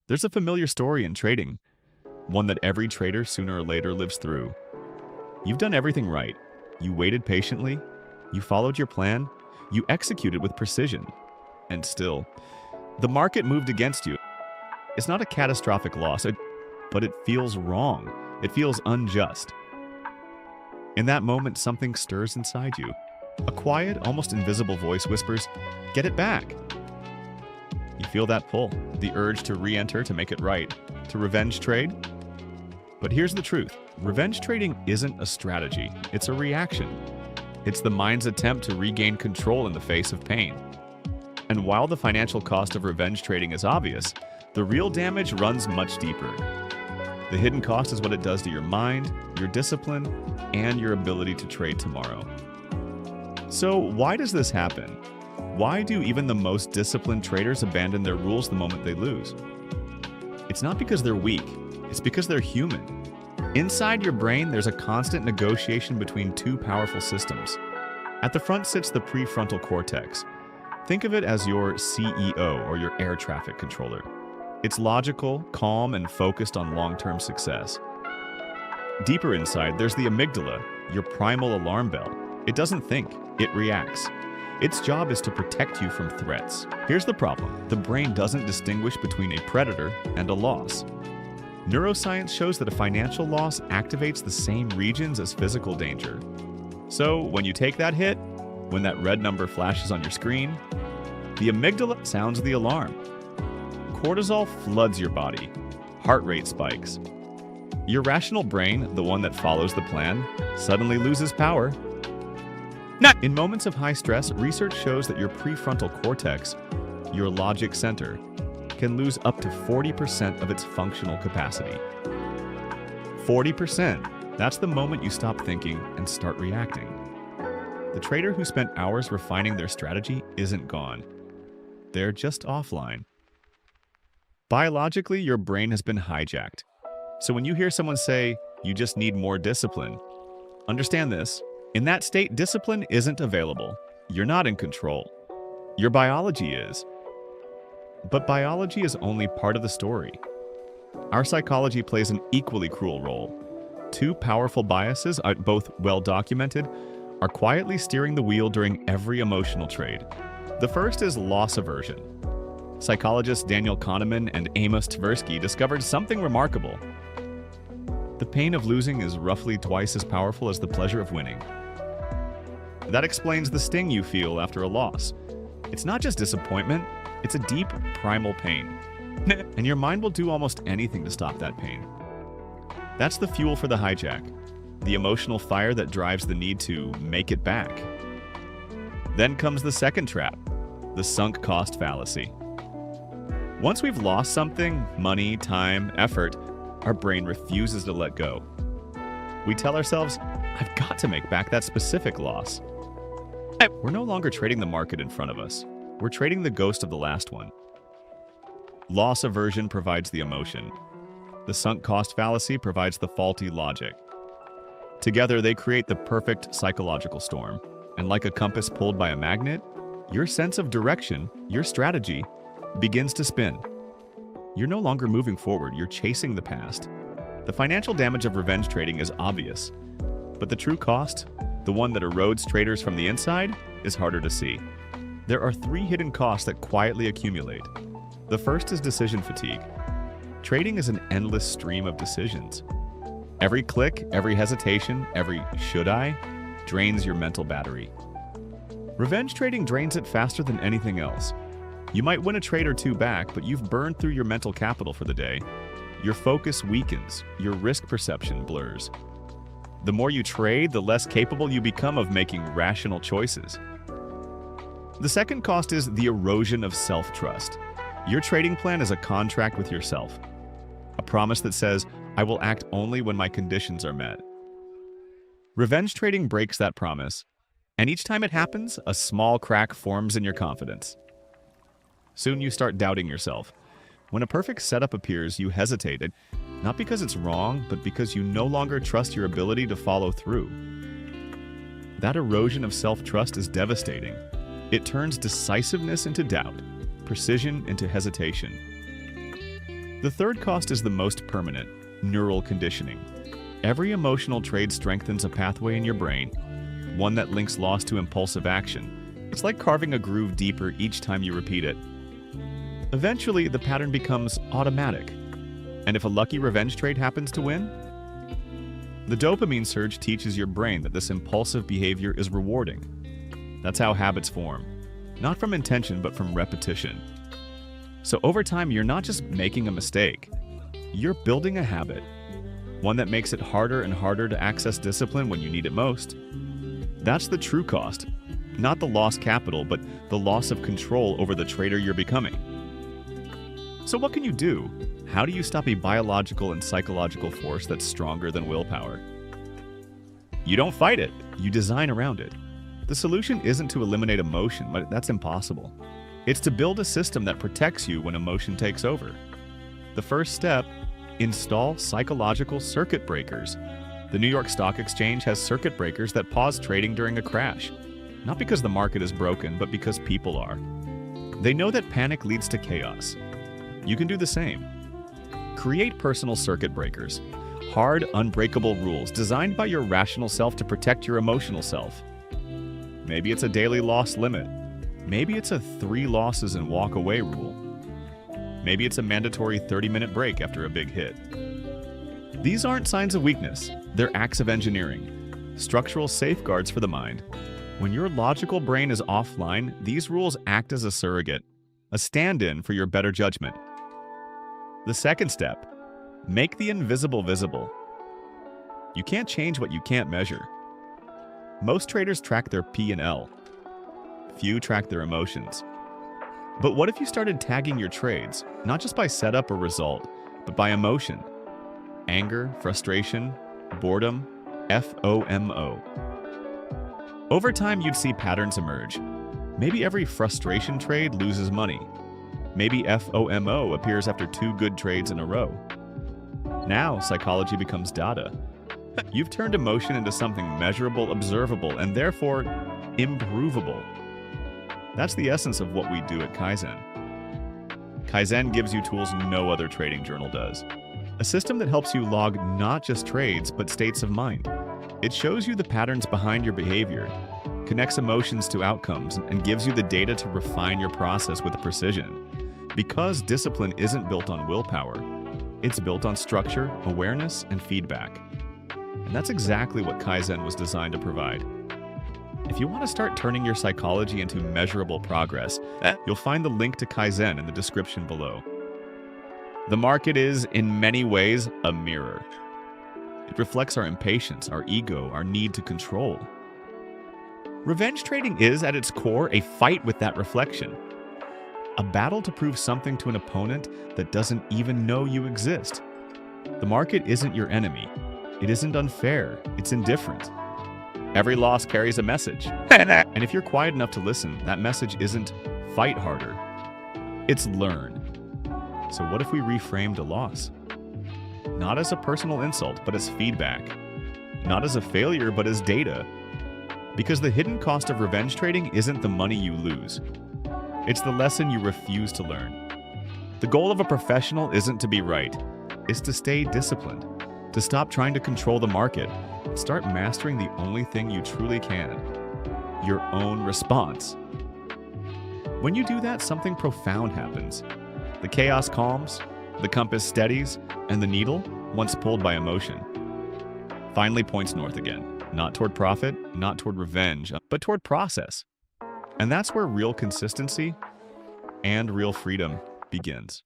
There's a familiar story in trading, one that every trader sooner or later lives through. You've done everything right. You waited patiently, you followed your plan, you executed with precision, and still, the market moved against you. It's not a catastrophic loss, but it feels wrong. It feels unjust. In that moment, something stirs inside you. A quiet, almost invisible voice whispers, "Get it back." You feel that pull, the urge to re-enter to make it right, to revenge trade. But here's the truth. Revenge trading isn't a strategy, it's a reaction. It's the mind's attempt to regain control in the face of pain. And while the financial cost of revenge trading is obvious, the real damage runs much deeper. The hidden cost is what it does to your mind, your discipline, and your ability to trade tomorrow. So why does this happen? Why do even the most disciplined traders abandon their rules the moment they lose? It's not because they're weak, it's because they're human. Inside your brain, there's a constant negotiation between two powerful systems. At the front sits the prefrontal cortex. Think of it as your CEO or your air traffic controller. It's logical, calm, and focused on long-term success. Deeper inside, there's the amygdala, your primal alarm bell. It doesn't think, it reacts. Its job is to protect you from threats. Here's the problem. The brain doesn't distinguish between a predator and a loss. Neuroscience shows that a financial loss activates the same regions as physical danger. So when you take that hit, when that red number flashes on your screen, the amygdala sounds the alarm. Cortisol floods your body. Heart rate spikes. Your rational brain, the one that follows the plan, suddenly loses power. In moments of high stress, research shows that your prefrontal cortex, your logic center, can lose up to 40% of its functional capacity. 40%. That's the moment you stop thinking and start reacting. The trader who spent hours refining their strategy isn't gone. They're just offline. Biologically, your brain has been hijacked. So when you hear someone say, "You just need more discipline," understand this. In that state, discipline isn't available. You're not in control. Your biology is. But biology is only part of the story. Our psychology plays an equally cruel role. Two powerful biases, both well documented, are quietly steering the wheel during every emotional trade. The first is loss aversion. Psychologists Daniel Kahneman and Amos Tversky discovered something remarkable. The pain of losing is roughly twice as powerful as the pleasure of winning. That explains the sting you feel after a loss. It's not just disappointment, it's a deep, primal pain. And your mind will do almost anything to stop that pain. That's the fuel for the hijack, the emotional fire that drives the need to make it back. Then comes the second trap, the sunk cost fallacy. Once we've lost something, money, time, effort, our brain refuses to let go. We tell ourselves, "I've got to make back that specific loss." We're no longer trading the market in front of us. We're trading the ghost of the last one. Loss aversion provides the emotion. The sunk cost fallacy provides the faulty logic. Together, they create the perfect psychological storm. And like a compass pulled by a magnet, your sense of direction, your strategy, begins to spin. You're no longer moving forward, you're chasing the past. The financial damage of revenge trading is obvious, but the true cost, the one that erodes traders from the inside, is harder to see. There are three hidden costs that quietly accumulate. The first is decision fatigue. Trading is an endless stream of decisions. Every click, every hesitation, every "should I?" drains your mental battery. Revenge trading drains it faster than anything else. You might win a trade or two back, but you've burned through your mental capital for the day. Your focus weakens, your risk perception blurs. The more you trade, the less capable you become of making rational choices. The second cost is the erosion of self-trust. Your trading plan is a contract with yourself. A promise that says, "I will act only when my conditions are met." Revenge trading breaks that promise, and each time it happens, a small crack forms in your confidence. Soon you start doubting yourself. When a perfect setup appears, you hesitate, not because it's wrong, but because you no longer trust your ability to follow through. That erosion of self-trust is devastating. It turns decisiveness into doubt, precision into hesitation. The third cost is the most permanent, neural conditioning. Every emotional trade strengthens a pathway in your brain, one that links loss to impulsive action. It's like carving a groove deeper each time you repeat it. Eventually, the pattern becomes automatic. And if a lucky revenge trade happens to win, the dopamine surge teaches your brain that this impulsive behavior is rewarding. That's how habits form. Not from intention, but from repetition. So over time, you're not just making a mistake. You're building a habit. One that makes it harder and harder to access discipline when you need it most. That's the true cost. Not the lost capital, but the loss of control over the trader you're becoming. So what can you do? How do you stop a biological and psychological force that's stronger than willpower? You don't fight it, you design around it. The solution isn't to eliminate emotion, but that's impossible. It's to build a system that protects you when emotion takes over. The first step, install psychological circuit breakers. The New York Stock Exchange has circuit breakers that pause trading during a crash. Not because the market is broken, but because people are. They know that panic leads to chaos. You can do the same. Create personal circuit breakers. Hard, unbreakable rules designed by your rational self to protect your emotional self. Maybe it's a daily loss limit. Maybe it's a 3 losses and walk away rule. Maybe it's a mandatory 30-minute break after a big hit. These aren't signs of weakness. They're acts of engineering. Structural safeguards for the mind. When your logical brain is offline, these rules act as a surrogate, a stand-in for your better judgment. The second step, make the invisible visible. You can't change what you can't measure. Most traders track their P&L. Few track their emotions. But what if you started tagging your trades, not just by setup or result, but by emotion? Anger, frustration, boredom, FOMO. Over time, you'd see patterns emerge. Maybe every frustration trade loses money. Maybe FOMO appears after 2 good trades in a row. Now, psychology becomes data. You've turned emotion into something measurable, observable, and therefore improvable. That's the essence of what we do at Kaizen. Kaizen gives you tools no other trading journal does. A system that helps you log not just trades, but states of mind. It shows you the patterns behind your behavior, connects emotions to outcomes, and gives you the data to refine your process with precision. Because discipline isn't built on willpower, it's built on structure, awareness, and feedback. And that's exactly what Kaizen was designed to provide. If you want to start turning your psychology into measurable progress, you'll find the link to Kaizen in the description below. The market is, in many ways, a mirror. It reflects our impatience, our ego, our need to control. Revenge trading is, at its core, a fight with that reflection. A battle to prove something to an opponent that doesn't even know you exist. The market isn't your enemy. It isn't unfair. It's indifferent. Every loss carries a message. And if you're quiet enough to listen, that message isn't fight harder. It's learn. So what if we reframed a loss? Not as a personal insult, but as feedback. Not as a failure, but as data. Because the hidden cost of revenge trading isn't the money you lose. It's the lesson you refuse to learn. The goal of a professional isn't to be right. It's to stay disciplined. To stop trying to control the market. And start mastering the only thing you truly can. Your own response. When you do that, something profound happens. The chaos calms, the compass steadies, and the needle, once pulled by emotion, finally points north again. Not toward profit, not toward revenge, but toward process. And that's where real consistency and real freedom begins.